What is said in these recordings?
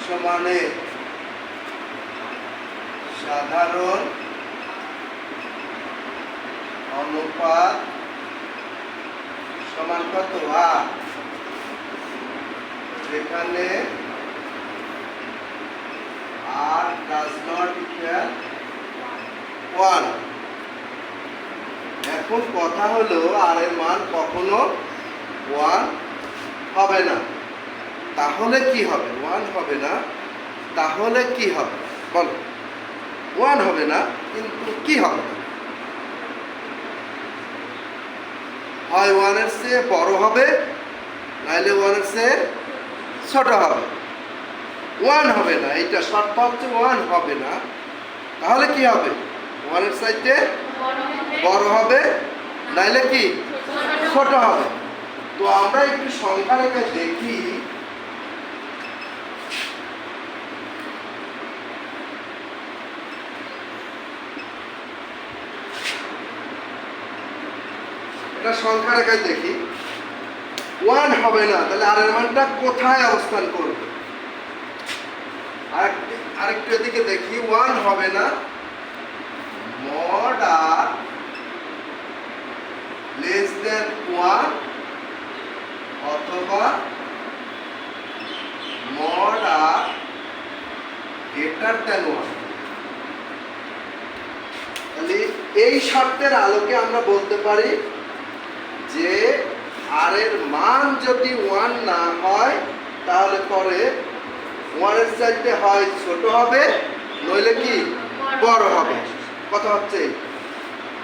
সমানে সাধারণ অনুপাত সমান কত আর, যেখানে r does not equal 1। এখন কথা হলো r এর মান কখনো 1 হবে না, তাহলে কি হবে? 1 হবে না, তাহলে কি হবে বলো? 1 হবে না, কিন্তু কি হবে? হয় 1 এর চেয়ে বড় হবে, নাইলে 1 এর চেয়ে ছোট হবে। 1 হবে না, এইটা শর্ত হচ্ছে 1 হবে না, তাহলে কি হবে? 1 এর চাইতে বড় হবে, নাইলে কি ছোট হবে। তো আমরা একটু সংখ্যা রেখে দেখি। এটা সংখ্যা রেখে দেখি, 1 হবে না, তাহলে আর এর মানটা কোথায় অবস্থান করবে? আরেকটু এদিকে দেখি, 1 হবে না, mod r less than 1 অথবা mod r greater than 1। তাহলে এই শর্তের আলোকে আমরা বলতে পারি যে r এর মান যদি 1 না হয়, তাহলে পরে 1 এর চাইতে হয় ছোট হবে, নইলে কি বড় হবে। কথা হচ্ছে।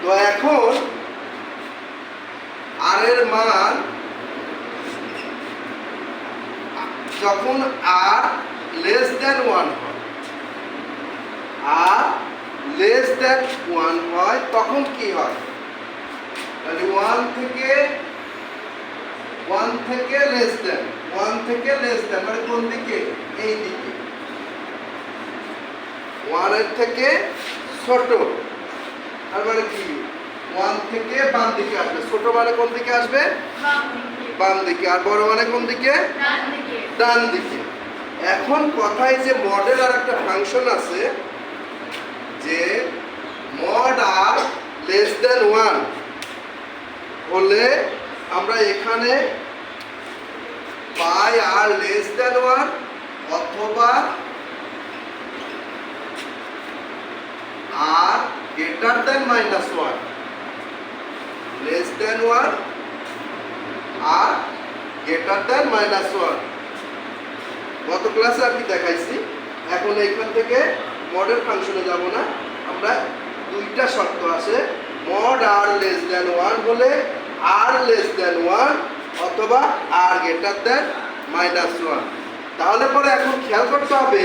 তো এখন r এর মান যখন r less than 1 হয়, r less than 1 হয়, তখন কি হয়? তাহলে 1 থেকে less than, 1 থেকে less than মানে কোন দিকে? এই দিকে। 1 এর থেকে ছোট, তার মানে কি? 1 থেকে বাম দিকে আসবে। ছোট মানে কোন দিকে আসবে? বাম দিকে। আর বড় মানে কোন দিকে? ডান দিকে। এখন কথায় যে মডেল আর একটা ফাংশন আছে, যে mod r less than 1 হলে আমরা এখানে পাই r less than 1 অথবা r greater than -1, less than 1 r greater than -1। গত ক্লাসে আমি দেখাইছি। এখন এখান থেকে মডেল ফাংশনে যাব না, আমরা দুইটা শর্ত আছে। mod r less than 1 হলে r less than 1 অথবা r greater than -1। তাহলে পরে এখন খেয়াল করতে হবে,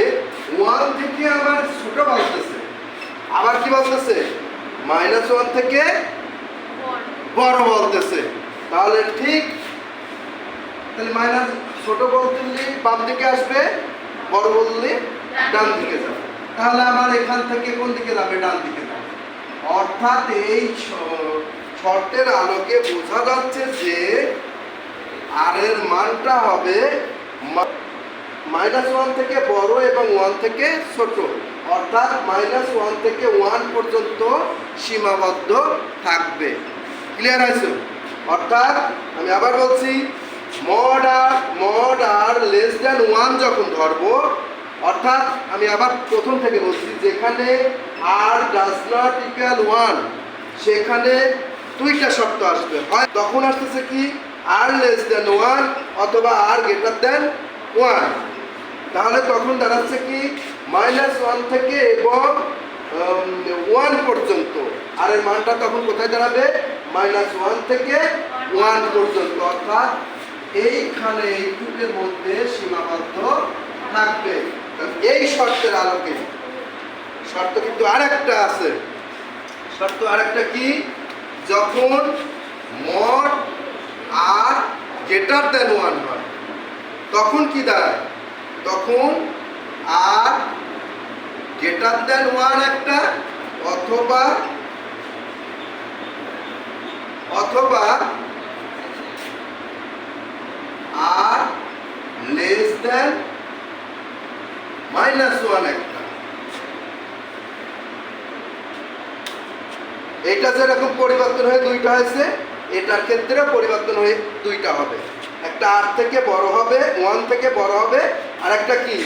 1 থেকে আবার ছোট বলতেছে, আবার কি বলতেছে? -1 থেকে বড় বলতেছে। তাহলে ঠিক, তাহলে মাইনাস ছোট বলতে বাম দিকে আসবে, বড় বললে ডান দিকে যাবে। তাহলে আমার এখান থেকে কোন দিকে যাবে? ডান দিকে যাবে। অর্থাৎ এই শর্তের আলোকে বোঝা যাচ্ছে যে r এর মানটা হবে -1 থেকে বড় এবং 1 থেকে ছোট, অর্থাৎ -1 থেকে 1 পর্যন্ত সীমাবদ্ধ থাকবে। ক্লিয়ার আছে? অর্থাৎ আমি আবার বলছি, mod r less than 1 যখন ধরবো, অর্থাৎ আমি আবার প্রথম থেকে বলছি, যেখানে r does not equal 1 সেখানে দুইটা শর্ত আসবে। হয় তখন আসতেছে কি r less than 1 অথবা r greater than 1। তাহলে তখন দাঁড়াচ্ছে কি -1 থেকে এবং 1 পর্যন্ত। আর এর মানটা তখন কোথায় দাঁড়াবে? -1 থেকে 1 পর্যন্ত, অর্থাৎ এইখানে এইটুকের মধ্যে সীমাবদ্ধ থাকবে। এই শর্তের আলোকে, শর্ত কিন্তু আরেকটা আছে। শর্ত আরেকটা কি? যখন mod r greater than 1 হয়, তখন কি দাঁড়ায়? তখন r greater than 1 একটা, অথবা r less than এইটা যেরকম পরিবর্তন হয়ে 2টা হয়েছে, এটার ক্ষেত্রেও পরিবর্তন হয়ে 2টা হবে। একটা r থেকে বড় হবে, 1 থেকে বড় হবে, আর একটা কি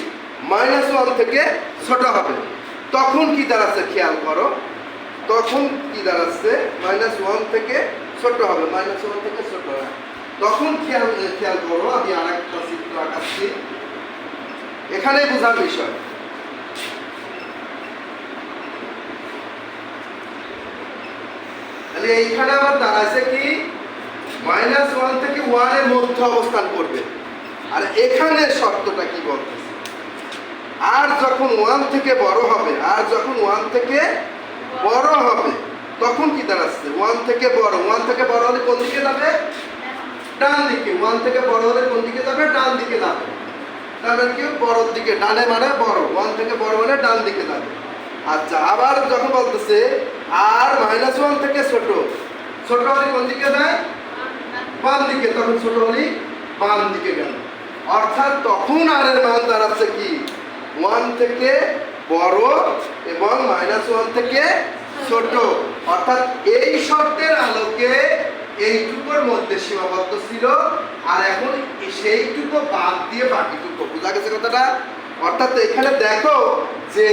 -1 থেকে ছোট হবে। তখন কি দাঁড়াচ্ছে খেয়াল করো, তখন কি দাঁড়াচ্ছে -1 থেকে ছোট হবে, -1 থেকে ছোট হবে। তখন খেয়াল করো, আমি আরেকটা চিত্র আঁকাচ্ছি, এখানেই বোঝার বিষয়। তাহলে এইখানে আমার দাঁড়াচ্ছে কি -1 থেকে 1 এর মধ্যে অবস্থান করবে। আর এখানে শর্তটা কি বলতেছে, আর যখন 1 থেকে বড় হবে, আর যখন 1 থেকে বড় হবে তখন কি দাঁড়াচ্ছে 1 থেকে বড়, 1 থেকে বড় হলে কোন দিকে যাবে, ডান দিকে। 1 থেকে বড় হলে কোন দিকে যাবে, ডান দিকে যাবে। তার মানে কি বড়র দিকে, ডানে মানে বড়, 1 থেকে বড় মানে ডান দিকে যাবে। আচ্ছা, আবার যখন বলতেছে আর -1 থেকে ছোট, ছোট হলে কোন দিকে যায়, বাম দিকে, তখন ছোট হলে বাম দিকে গেল। অর্থাৎ তখন আর এর মান দাঁড়াচ্ছে কি 1 থেকে বড় এবং -1 থেকে ছোট। অর্থাৎ এই শর্তের আলোকে এইটুকুর মধ্যে সীমাবদ্ধ ছিল, আর এখন সেইটুকু বাদ দিয়ে বাকিটুকু। বোঝা গেছে কথাটা? অর্থাৎ এখানে দেখো যে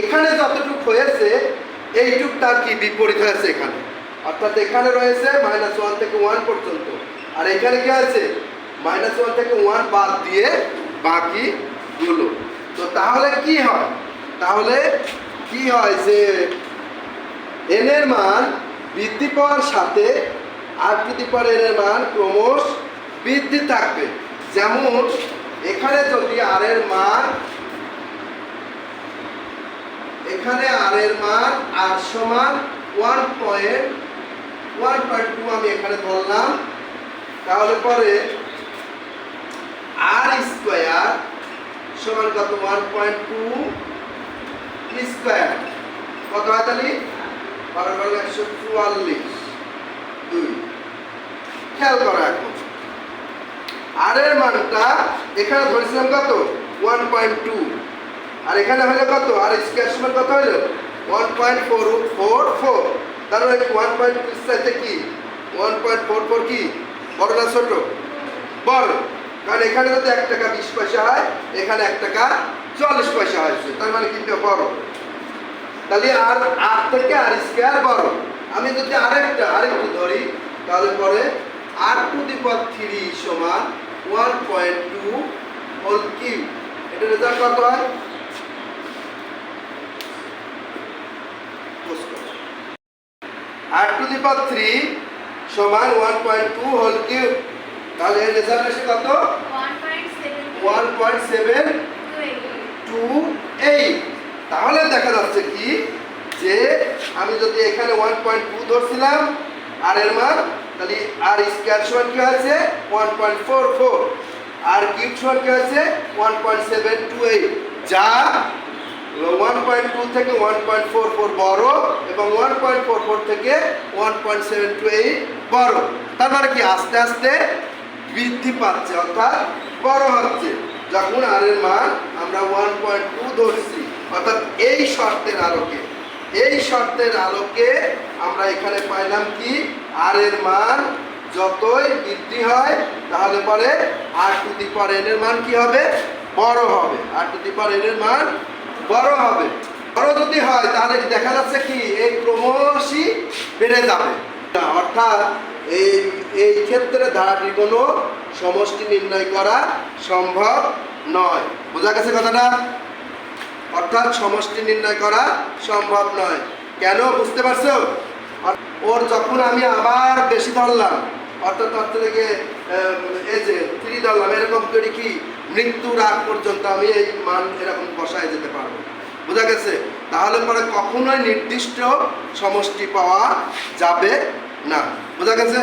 এখানে যতটুকু হয়েছে এইটুক তার কি বিপরীত হয়েছে এখানে। অর্থাৎ এখানে রয়েছে -1 থেকে 1 পর্যন্ত, আর এখানে কি আছে -1 থেকে 1 বাদ দিয়ে বাকিগুলো। তো তাহলে কি হয়, তাহলে কি হয় যে n এর মান বৃদ্ধি পাওয়ার সাথে r⁴ এর মান ক্রমশ বৃদ্ধি থাকবে। যেমন এখানে যদি r এর মান, এখানে r এর মান r সমান 1.2 আমি এখানে ধরলাম, তাহলে পরে r স্কয়ার সমান কত, 1.2 স্কয়ার কত হয়, তাহলে 144 2। খেয়াল করো, এখন r এর মানটা এখানে ধরেছিলাম কত 1.2, আর এখানে হলো কত, r স্কয়ার সমান কত হলো 1.444। তার মানে 1.2 চাইতে কি 1.44 কি বড় না ছোট, বড়। কারণ এখানে যদি 1 টাকা 20 পয়সা হয়, এখানে 1 টাকা 40 পয়সা হয়েছে, তার মানে কিন্তু বড়। তাহলে r থেকে r স্কয়ার বড়। আমি যদি আরেকটু ধরি, তাহলে পরে r⁴ সমান 1.2 হোল কিউব। এটা রেজাল্ট কত হয়, r⁴ সমান 1.2 হোল কিউব। তাহলে এর রেজাল্ট আসে কত, 1.728। তাহলে দেখা যাচ্ছে কি যে আমি যদি এখানে 1.2 ধরছিলাম আর এর মান, তাহলে r স্কয়ার সমান কি হয়েছে 1.44, আর কিউব সমান কি হয়েছে 1.728, যা 1.2 থেকে 1.44 বড় এবং 1.44 থেকে 1.728 বড়। তার মানে কি আস্তে আস্তে বৃদ্ধি পাচ্ছে, অর্থাৎ বড় হচ্ছে। যখন r এর মান আমরা 1.2 ধরছি, অর্থাৎ এই শর্তের আলোকে আমরা এখানে পাইলাম কি r এর মান যতই বৃদ্ধি হয়, তাহলে পরে r⁴ এর মান কি হবে, বড় হবে। r⁴ এর মান বড় হবে। বড় যদি হয় তাহলে দেখা যাচ্ছে কি এই ক্রমশই বেড়ে যাবে। অর্থাৎ এই ক্ষেত্রে ধারাটির কোনো সমষ্টি নির্ণয় করা সম্ভব নয়। বোঝা গেছে কথাটা? অর্থাৎ সমষ্টি নির্ণয় করা সম্ভব নয়। কেন, বুঝতে পারছো? ওর যখন আমি আবার বেশি ধরলাম, অর্থাৎ তার থেকে এই যে 3 ধরলাম, এরকম করে কি মৃত্যুর আগ পর্যন্ত আমি এই মান এরকম বসায় যেতে পারবো। বোঝা গেছে? তাহলে পরে কখনোই নির্দিষ্ট সমষ্টি পাওয়া যাবে না। বোঝা গেছে?